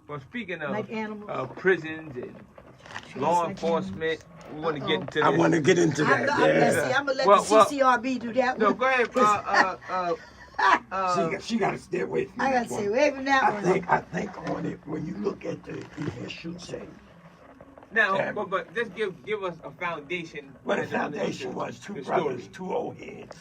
Well, speaking of like animals. prisons and law enforcement, we want to get into this. I want to get into that. I'm gonna let the CCRB do that one. No, go ahead. She got to stay away from I got to stay away from that one. I think on it, when you look at the shoot say. Now, but just give us a foundation. Well, the foundation was two brothers, story. 2 old heads,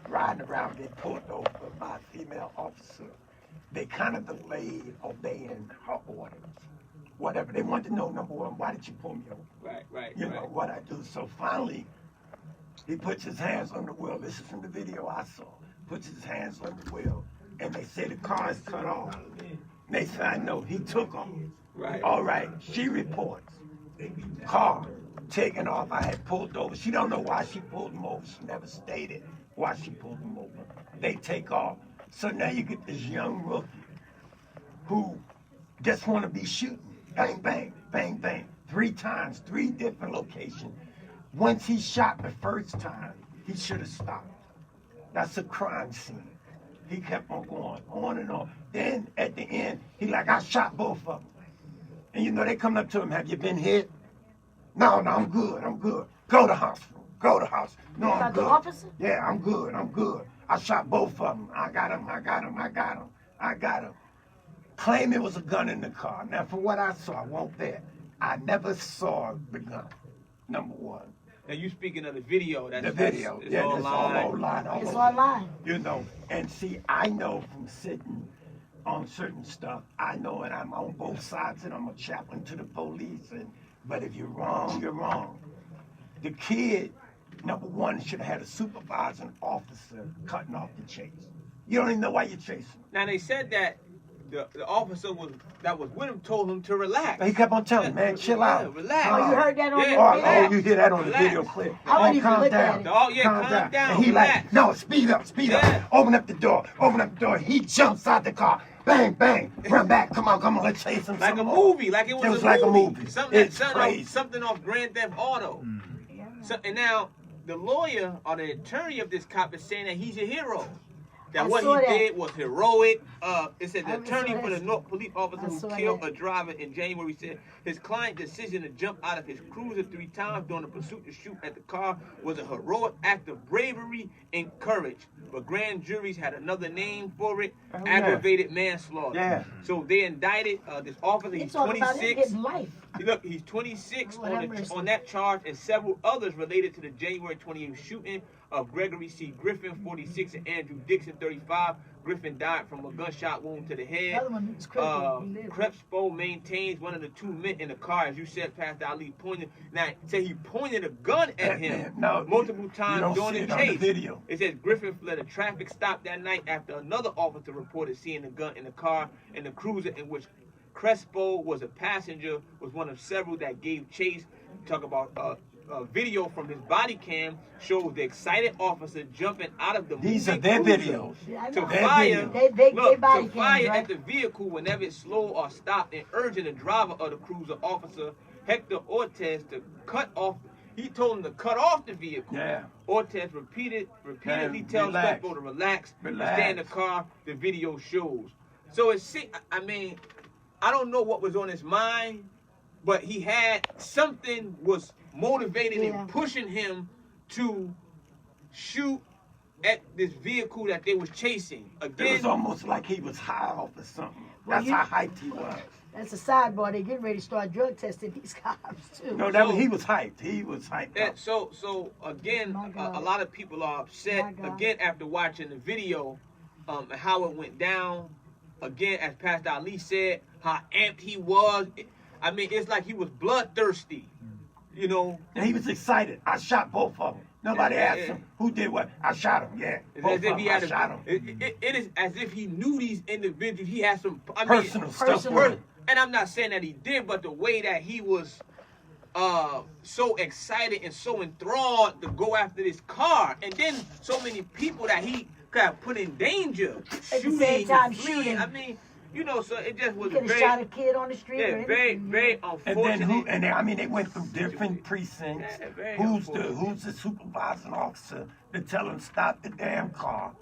riding around. They pulled over by a female officer. They kind of delayed obeying her orders. Whatever. They wanted to know, number one, why did you pull me over? Right. You know, what I do. So finally, he puts his hands on the wheel. This is from the video I saw. Puts his hands on the wheel. And they say the car is cut off. And they say, I know. He took them. Right. All right. She reports. Car taken off. I had pulled over. She don't know why she pulled him over. She never stated why she pulled him over. They take off. So now you get this young rookie who just want to be shooting. Bang, bang, bang, bang. 3 times, 3 different locations. Once he shot the first time, he should have stopped. That's a crime scene. He kept on going, on and on. Then at the end, he like, I shot both of them. And you know, they come up to him, have you been hit? No, I'm good. Go to hospital. No, I'm good. The officer? Yeah, I'm good. I shot both of them. I got him. Claim it was a gun in the car. Now, from what I saw, I won't bet. I never saw the gun, number one. Now, you speaking of the video. The video. It's online. It's online. You know, and see, I know from sitting on certain stuff, I know, and I'm on both sides, and I'm a chaplain to the police. But if you're wrong, you're wrong. The kid, number one, should have had a supervising officer cutting off the chase. You don't even know why you're chasing. Now, they said that the officer that was with him told him to relax. He kept on telling him, man, chill out. Relax. Oh, you heard that on the video? Oh, you hear that on the video clip. I wouldn't even calm look down. at it. Oh, yeah, calm down. And he relax. like, no, speed up. Open up the door. He jumps out the car. Bang, bang, run back. Come on, let's chase him. Like a movie, like it was like a movie. Something off Grand Theft Auto. Yeah. So, and now, the lawyer or the attorney of this cop is saying that he's a hero. That what he did was heroic. It said the attorney for the North police officer who killed a driver in January said his client's decision to jump out of his cruiser 3 times during the pursuit to shoot at the car was a heroic act of bravery and courage. But grand juries had another name for it, aggravated manslaughter. Yeah. So they indicted this officer. He's 26. Look, he's 26 on that charge and several others related to the January 28th shooting of Gregory C. Griffin, 46, and Andrew Dixon, 35. Griffin died from a gunshot wound to the head. Crespo maintains one of the 2 men in the car, as you said, Pastor Ali pointed. Now, said he pointed a gun at him multiple times during the chase. It says Griffin fled a traffic stop that night after another officer reported seeing a gun in the car and the cruiser in which Crespo was a passenger was one of several that gave chase. Talk about video from his body cam shows the excited officer jumping out of the These are their videos. To fire Right? at the vehicle whenever it slowed or stopped and urging the driver of the cruiser officer Hector Ortiz to cut off. He told him to cut off the vehicle. Yeah. Ortiz repeatedly tells Crespo to relax, stay in the car. The video shows. So I don't know what was on his mind, but he had something was motivated and pushing him to shoot at this vehicle that they was chasing. Again, it was almost like he was high off or something. That's how hyped he was. That's a sidebar. They're getting ready to start drug testing these cops too. No, he was hyped. He was hyped up. So again, a lot of people are upset again after watching the video, how it went down. Again, as Pastor Ali said, how amped he was. I mean, it's like he was bloodthirsty. You know, and he was excited. I shot both of them. Nobody asked him who did what. I shot him. Yeah, I shot him. It is as if he knew these individuals. He had some personal stuff. And I'm not saying that he did, but the way that he was so excited and so enthralled to go after this car, and then so many people that he got put in danger, at the same time shooting. I mean, you know, so it just was very. Could have shot a kid on the street. Yeah, very unfortunate. And then they went through different precincts. Who's the supervising officer to tell him stop the damn car?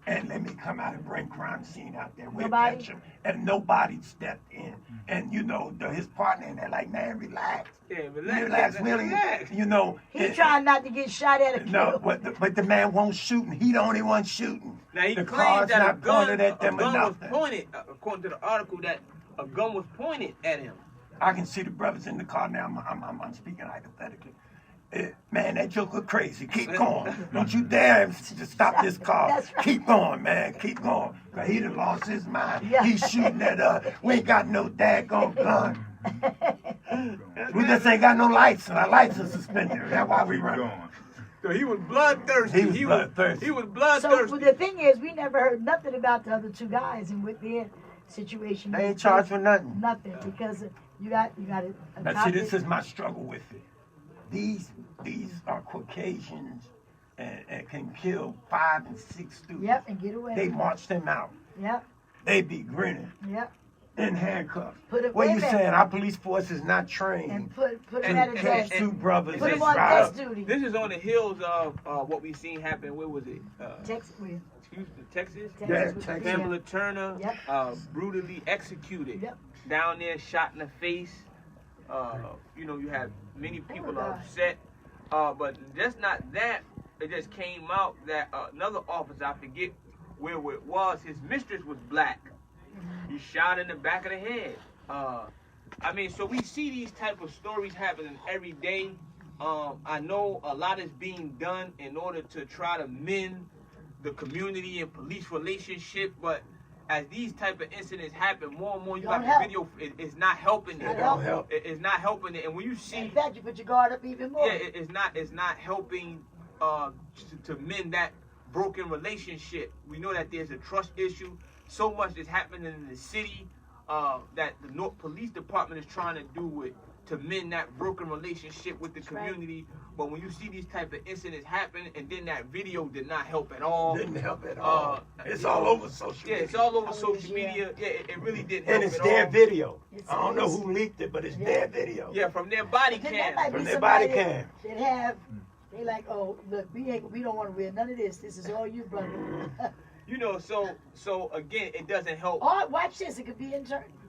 and let me come out and bring crime scene out there. We'll Nobody? catch him. And nobody stepped in. And, you know, his partner in there, like, man, relax. Yeah, relax. Relax, Willie. Relax. You know. He trying not to get shot at or No, killed. but the man won't shoot. He the only one shooting. Now, he the claims car's that not pointed at them a gun or was nothing. pointed, according to the article, that a gun was pointed at him. I can see the brothers in the car now. I'm speaking hypothetically. Man, that joker crazy. Keep going. Don't you dare to stop this car. That's right. Keep going, man. Keep going. Cause he done lost his mind. Yeah. He's shooting at us. We ain't got no daggone gun. We just ain't got no license. Our license suspended. That's why we run. So he was bloodthirsty. He was bloodthirsty. He was So bloodthirsty. the thing is, we never heard nothing about the other two guys and what their situation They is. ain't charged for nothing. Nothing, because you got a Now see, cop this that- is my struggle with it. These are Caucasians and can kill 5 and 6 students. Yep, and get away. They march them out. Yep, They be grinning yep. in handcuffs. Put it What way you back. saying? Our police force is not trained And put them And- at a and- desk. two brothers Put and them on drive. desk duty. This is on the heels of what we seen happen. Where was it? Texas, Houston, Texas. Yeah, Texas, Texas. Pamela Turner, Yep. brutally executed. Yep. Down there, shot in the face. You know, you have many people God. upset. But just not that. It just came out that another officer, I forget where it was, his mistress was black. He shot in the back of the head. I mean, so we see these type of stories happening every day. I know a lot is being done in order to try to mend the community and police relationship, but as these type of incidents happen, more and more, you Don't got help. the video. It's not helping It it. don't help. It's not helping it. And when you see, In fact, you put your guard up even more. yeah, it's not helping to mend that broken relationship. We know that there's a trust issue. So much is happening in the city that the North Police Department is trying to do to mend that broken relationship with the That's right. community. But when you see these type of incidents happen, and then that video did not help at all. Didn't help at all. It's all over social Yeah, media. it's all over Oh, social yeah. media. Yeah, it really didn't help And it's at their all. video. It's- I don't know it's- who leaked it, but it's Yeah. their video. Yeah, from their body Then that might cam. be From their somebody body cam. that have, they like, oh, look, we don't want to wear none of this. This is all you, brother. You know, so again, it doesn't help. Or watch this. It could be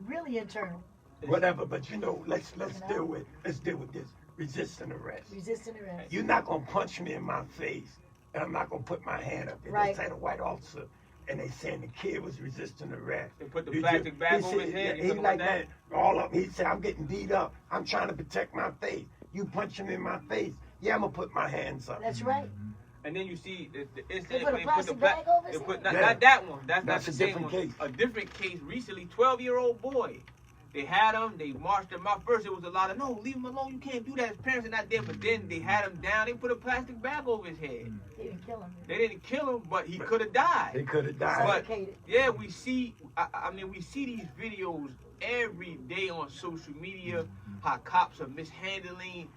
really internal. Whatever, but you know, let's deal with this resisting arrest. Resisting arrest. You're not gonna punch me in my face, and I'm not gonna put my hand up there. Right. They said a white officer, and they saying the kid was resisting arrest. They put the Did plastic you- bag he over said- his head. yeah, You he talking like about that. All up. He said, "I'm getting beat up. I'm trying to protect my face. You punching me in my face. Yeah, I'm gonna put my hands up." That's right. And then you see the incident They put a where they plastic put the bag over his they put head? not that one. That's That's the a same different one. case. A different case recently. 12-year-old boy. They had him. They marched him out. First, it was a lot of no, leave him alone. You can't do that. His parents are not there. But then they had him down. They put a plastic bag over his head. They didn't kill him. They didn't kill him, but he could have died. He could have died. But Suffocated. yeah, we see. I mean, we see these videos every day on social media. How cops are mishandling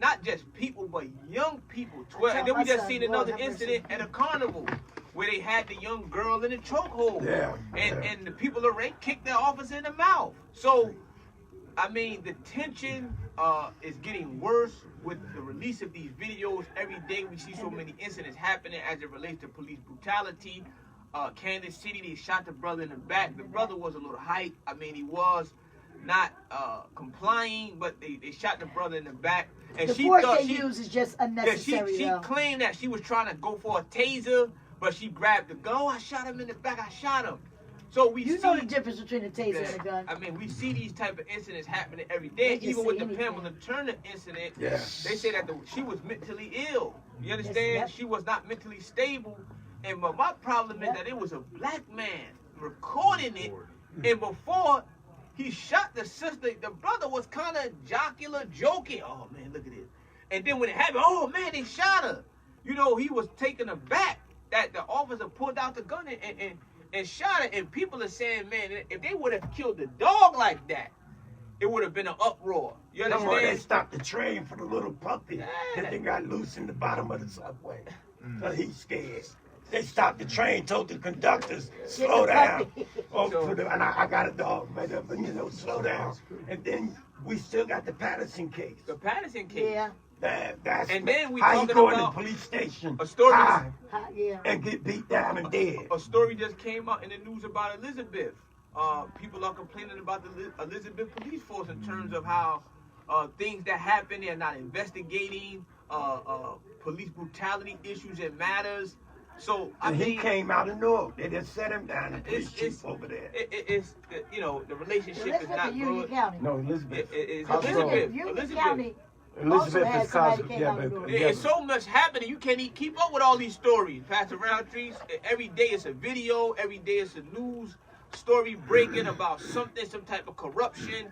not just people, but young people. 12. And then we just seen another incident at a carnival where they had the young girl in a chokehold. Yeah. And the people arraigned kicked their officer in the mouth. So, I mean, the tension is getting worse with the release of these videos. Every day we see so many incidents happening as it relates to police brutality. Kansas City, they shot the brother in the back. The brother was a little hype. I mean, he was not complying, but they shot the brother in the back. And The she force thought they use is just yeah, unnecessary. she claimed that she was trying to go for a taser, but she grabbed the gun. Oh, I shot him in the back. I shot him. So we You see know the difference between a taser and a gun. I mean, we see these type of incidents happening every day. They just Even say with the anything. Pamela Turner incident, Yeah. they say that she was mentally ill. You understand? yep. She was not mentally stable. And but my problem Yep. is that it was a black man recording it, and before he shot the sister, the brother was kind of jocular, joking. Oh man, look at this. And then when it happened, oh man, they shot her. You know, he was taken aback that the officer pulled out the gun and shot her. And people are saying, man, if they would have killed the dog like that, it would have been an uproar. You That's why they understand? stopped the train for the little puppy Yeah. that they got loose in the bottom of the subway. So he's scared. They stopped the train, told the conductors, slow the down. puppy. And I got a dog, but you know, slow down. And then we still got the Patterson case. The Patterson case. Yeah. That's And then we how you talking go in about the police station a story. and get beat down and dead. A story just came out in the news about Elizabeth. People are complaining about the Elizabeth police force in terms of how things that happen, they're not investigating police brutality issues and matters. So I mean, he came out of Newark. They just set him down and police chief over there. It's you know, the relationship is not Union good. County. No, Elizabeth. Union County. Elizabeth is There's so much happening. You can't even keep up with all these stories. Pastor Roundtree, every day it's a video. Every day it's a news story breaking about something, some type of corruption.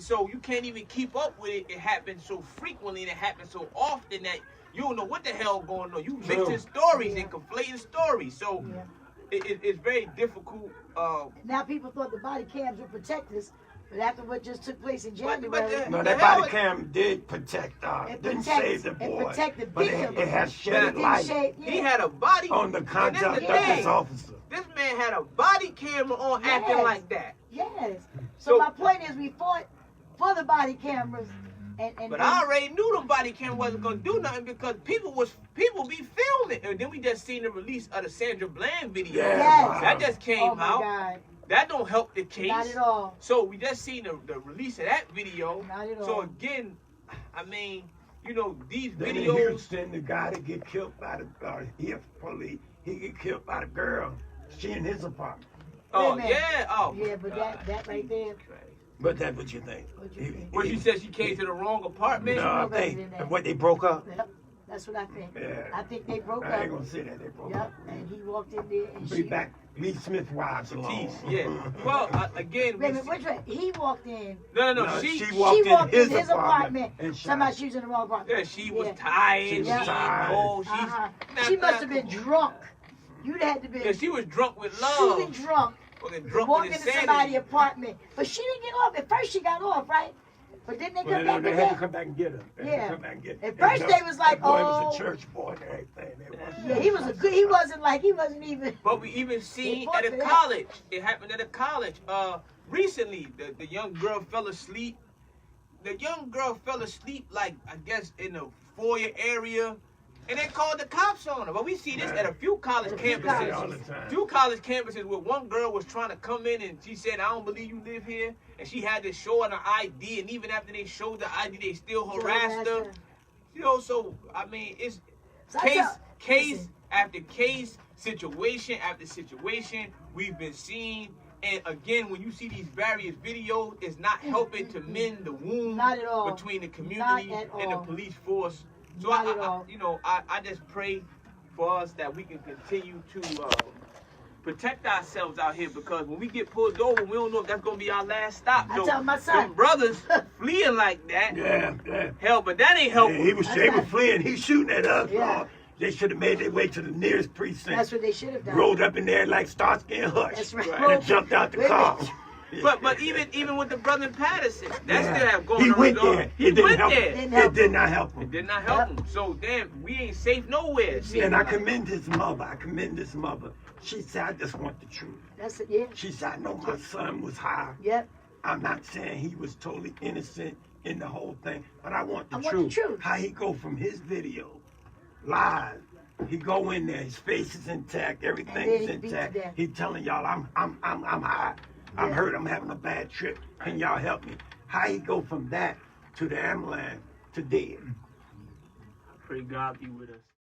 So you can't even keep up with it. It happens so frequently and it happens so often that you don't know what the hell going on. You mixing stories and conflating stories. So it's very difficult. Now people thought the body cams would protect us, but after what just took place in January, that body cam did protect, didn't save the boy, but it has shed light. He had a body on the conduct of this officer. This man had a body camera on acting like that. Yes. So my point is, we fought for the body cameras. But I already knew the body camera wasn't gonna do nothing because people be filming, and then we just seen the release of the Sandra Bland video. Yes. That just came out. God. That don't help the case. Not at all. So we just seen the release of that video. Not at all. So again, I mean, you know, these then videos. In Houston, the guy that get killed by the police, he get killed by the girl. She in his apartment. Oh yeah. Oh. Yeah, but that right there. But that's what you think. What you said she came to the wrong apartment? No, I think what they broke up. Yep, that's what I think. Yeah. I think they broke up. I ain't gonna say that they broke up. Yep, and he walked in there and Be back. Leave Smith wives alone. Yeah. Well, again. Wait a minute, which way? He walked in. No. She She walked in his apartment. Somebody she was in the wrong apartment. Yeah, she was tired. She was tired. Oh, she must have been drunk. You'd had to be. Yeah, she was drunk with love. Shooting drunk. Walking into somebody's apartment. But she didn't get off. At first she got off, right? But then they come back They had to come back and get her. At first they was like, boy was a church boy and everything. Yeah, he was a good. He wasn't even. But we even seen at a college. It happened at a college. Recently, the young girl fell asleep. The young girl fell asleep, like I guess in the foyer area. And they called the cops on her. But we see this at a few college campuses. Few college campuses where one girl was trying to come in and she said, I don't believe you live here. And she had to show her ID. And even after they showed the ID, they still harassed her. You know, so, I mean, it's case after case, situation after situation we've been seeing. And again, when you see these various videos, it's not helping to mend the wound between the community and the police force. So I just pray for us that we can continue to protect ourselves out here, because when we get pulled over, we don't know if that's gonna be our last stop. I tell my son, them brothers fleeing like that. Yeah. Hell, but that ain't helping. They were fleeing. He's shooting at us. Yeah. They should have made their way to the nearest precinct. That's what they should have done. Rolled up in there like Starsky and Hutch. That's right. And jumped out the car. But even with the brother in Patterson, that still have going on. He went there. It did not help him. It did not help him. So damn, we ain't safe nowhere. And I commend his mother. She said, I just want the truth. That's it, yeah. She said, I know my son was high. Yep. I'm not saying he was totally innocent in the whole thing, but I want the truth. How he go from his video live, he go in there, his face is intact, everything is intact. He telling y'all, I'm high. I'm hurt, I'm having a bad trip. Can y'all help me? How he go from that to the ambulance to dead? Pray God be with us.